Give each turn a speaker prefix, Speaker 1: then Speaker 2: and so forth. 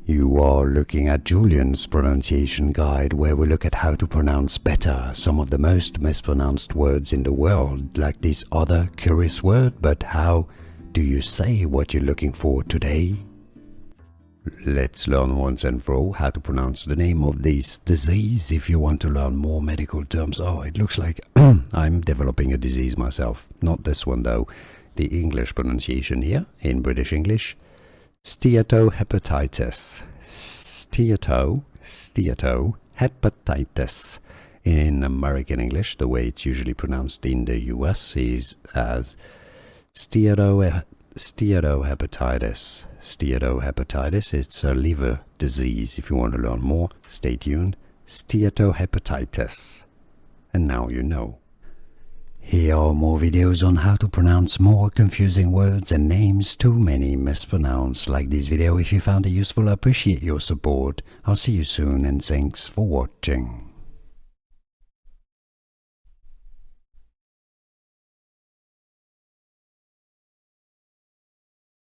Speaker 1: You are looking at Julian's pronunciation guide, where we look at how to pronounce better some of the most mispronounced words in the world, like this other curious word. But how do you say what you're looking for today? Let's learn once and for all how to pronounce the name of this disease. If you want to learn more medical terms, it looks like I'm developing a disease myself. Not this one though. The English pronunciation here in British English: Steatohepatitis. Steatohepatitis. In American English, the way it's usually pronounced in the US is as steatohepatitis. Steatohepatitis, it's a liver disease. If you want to learn more, stay tuned. Steatohepatitis. And now you know. Here are more videos on how to pronounce more confusing words and names too many mispronounced. Like this video if you found it useful. I appreciate your support. I'll see you soon and thanks for watching.